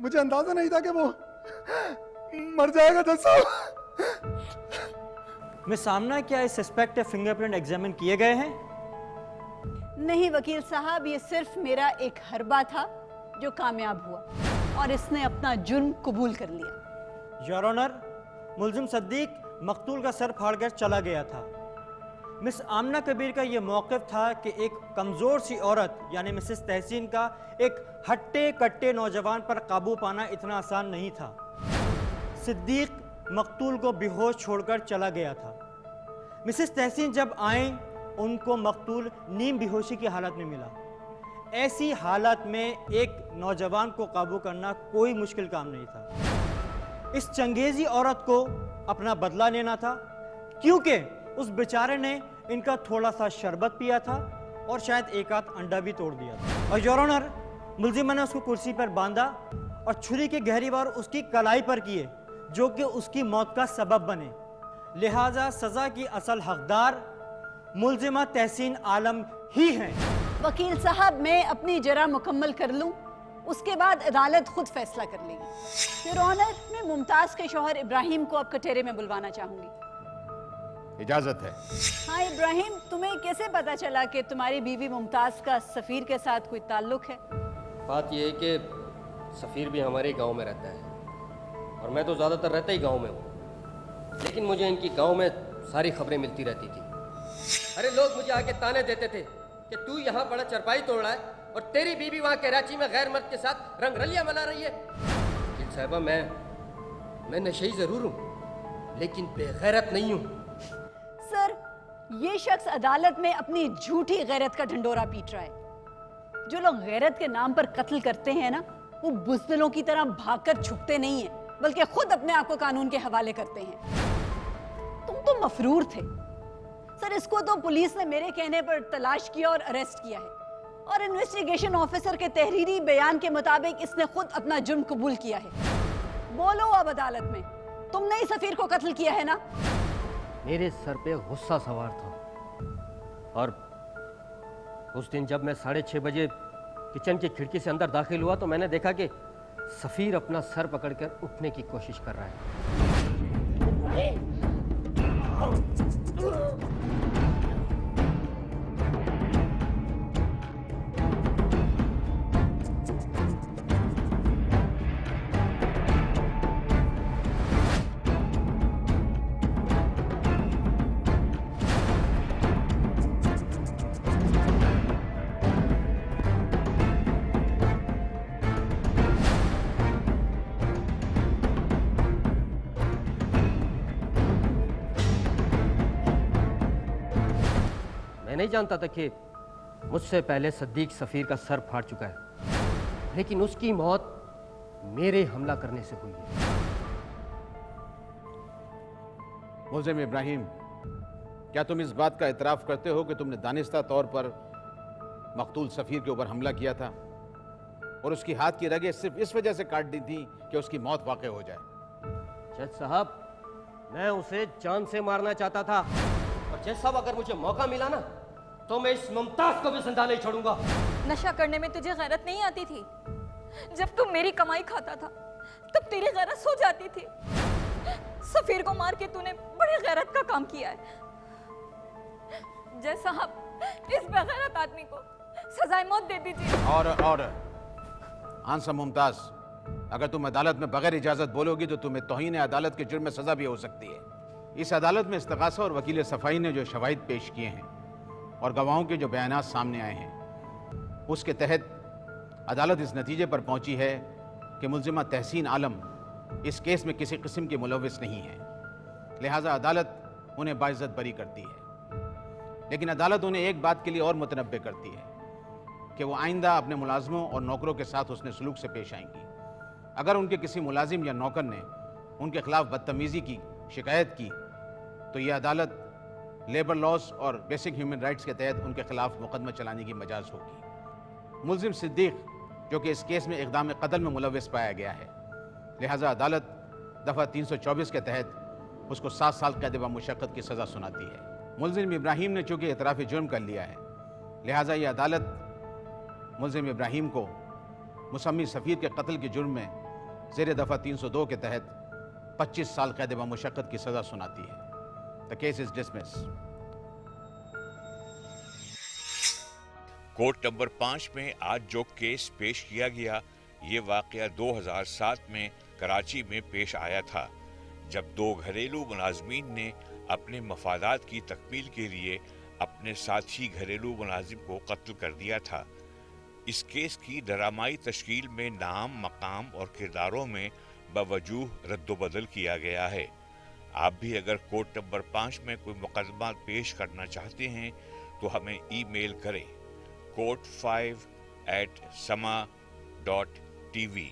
मुझे अंदाजा नहीं था कि वो मर जाएगा। जज साहब, मिस आमना, क्या इस सस्पेक्ट के फिंगरप्रिंट एग्जामिन किए गए हैं? नहीं वकील साहब, ये सिर्फ मेरा एक हरबा था जो कामयाब हुआ और इसने अपना जुर्म कबूल कर लिया। योर ऑनर, मुल्जिम सिद्दीक मकतूल का सर फाड़ कर चला गया था। मिस आमना कबीर का यह मौक़िफ़ था कि एक कमज़ोर सी औरत यानी मिसेस तहसीन का एक हट्टे कट्टे नौजवान पर काबू पाना इतना आसान नहीं था। सिद्दीक मकतूल को बेहोश छोड़कर चला गया था। मिसेस तहसीन जब आए उनको मकतूल नीम बेहोशी की हालत में मिला। ऐसी हालत में एक नौजवान को काबू करना कोई मुश्किल काम नहीं था। इस चंगेज़ी औरत को अपना बदला लेना था, क्योंकि उस बेचारे ने इनका थोड़ा सा शरबत पिया था और शायद एक आध अंडा भी तोड़ दिया था। और योर ऑनर, मुल्जिम ने उसको कुर्सी पर बांधा और छुरी के गहरी वार उसकी कलाई पर किए, जो कि उसकी मौत का सबब बने। लिहाजा सज़ा की असल हकदार मुल्जिमा तहसीन आलम ही हैं। वकील साहब, मैं अपनी जरा मुकम्मल कर लूं, उसके बाद अदालत खुद फैसला कर लेगी। योर ऑनर, मैं मुमताज़ के शौहर इब्राहिम को अब कटहरे में बुलवाना चाहूंगी। इजाजत है। हाँ इब्राहिम, तुम्हें कैसे पता चला कि तुम्हारी बीवी मुमताज़ का सफ़ीर के साथ कोई ताल्लुक है? बात यह है कि सफ़ीर भी हमारे गांव में रहता है और मैं तो ज़्यादातर रहता ही गांव में हूँ, लेकिन मुझे इनकी गांव में सारी खबरें मिलती रहती थी। अरे लोग मुझे आके ताने देते थे कि तू यहाँ बड़ा चरपाई तोड़ रहा है और तेरी बीवी वहाँ कराची में गैर मर्द के साथ रंगरलियाँ मना रही है। लेकिन साहिबा, मैं नशई ज़रूर हूँ लेकिन बेगैरत नहीं हूँ। सर, ये शख्स अदालत में अपनी झूठी गैरत का ढंडोरा पीट रहा है। जो लोग गैरत के नाम पर कत्ल करते हैं ना, वो बुज़दिलों की तरह भागकर छुपते नहीं हैं, बल्कि खुद अपने आप को कानून के हवाले करते हैं। तुम तो मफरूर थे सर। इसको तो पुलिस ने मेरे कहने पर तलाश किया और अरेस्ट किया है और इन्वेस्टिगेशन ऑफिसर के तहरीरी बयान के मुताबिक इसने खुद अपना जुर्म कबूल किया है। बोलो अब अदालत में, तुमने ही सफीर को कत्ल किया है ना? मेरे सर पे गुस्सा सवार था और उस दिन जब मैं 6:30 बजे किचन की खिड़की से अंदर दाखिल हुआ तो मैंने देखा कि सफीर अपना सर पकड़कर उठने की कोशिश कर रहा है। मैं नहीं जानता था कि मुझसे पहले सिद्दीक सफीर का सर फाड़ चुका है, लेकिन उसकी मौत मेरे हमला करने से हुई है। मुल्जिम इब्राहिम, क्या तुम इस बात का इतराफ़ करते हो कि तुमने दानिस्ता तौर पर मकतूल सफीर के ऊपर हमला किया था और उसकी हाथ की रगें सिर्फ इस वजह से काट दी थी कि उसकी मौत वाक़ई हो जाए? जज साहब, मैं उसे जान से मारना चाहता था और जज साहब, अगर मुझे मौका मिला ना तो मैं इस मुमताज को भी जिंदा नहीं छोड़ूंगा। नशा करने में तुझे गैरत नहीं आती थी? जब तू मेरी कमाई खाता था तब तेरी गैरत सो जाती थी। सफीर को मार के तूने बड़ी गैरत का काम किया है। जज साहब, इस बेगैरत आदमी को सजाए मौत दे दीजिए। और आंसर मुमताज, अगर तुम अदालत में बगैर इजाजत बोलोगी तो तुम्हें तौहीन अदालत के जुर्म में सजा भी हो सकती है। इस अदालत में इस्तग़ासा और वकील सफ़ाई ने जो शवाहिद पेश किए हैं और गवाहों के जो बयानात सामने आए हैं, उसके तहत अदालत इस नतीजे पर पहुंची है कि मुल्ज़िमा तहसीन आलम इस केस में किसी किस्म की मुलव्विस नहीं है। लिहाजा अदालत उन्हें बाइज़्ज़त बरी करती है। लेकिन अदालत उन्हें एक बात के लिए और मुतनब्बे करती है कि वो आइंदा अपने मुलाजमों और नौकरों के साथ उसने सलूक से पेश आएंगी। अगर उनके किसी मुलाजिम या नौकर ने उनके खिलाफ बदतमीज़ी की शिकायत की तो यह अदालत लेबर लॉज और बेसिक ह्यूमन राइट्स के तहत उनके खिलाफ मुकदमा चलाने की मजाज होगी। मुल्जिम सिद्दीक, जो कि इस केस में इक़दाम कत्ल में मुलव्विस पाया गया है, लिहाजा अदालत दफ़ा 324 के तहत उसको 7 साल कैद व मुशक्क़त की सज़ा सुनाती है। मुल्जिम इब्राहिम ने चूँकि इतराफ़ जुर्म कर लिया है, लिहाजा ये अदालत मुल्जिम इब्राहिम को मुसम्मी सफ़ीर के कत्ल के जुर्म में ज़ेर दफ़ा 302 के तहत 25 साल कैद मुशक्क़त की सज़ा सुनाती है। The case is dismiss. Court number 5 में आज जो केस पेश किया गया, ये वाक़या 2007 में कराची में पेश आया था, जब 2 घरेलू मुलाजमीन ने अपने मफादात की तकमील के लिए अपने साथी घरेलू मुलाजिम को कत्ल कर दिया था। इस केस की ड्रामाई तश्कील में नाम, मकाम और किरदारों में बवजूह रद्दोबदल किया गया है। आप भी अगर कोर्ट नंबर 5 में कोई मुकदमा पेश करना चाहते हैं तो हमें ईमेल करें court5@sama.tv।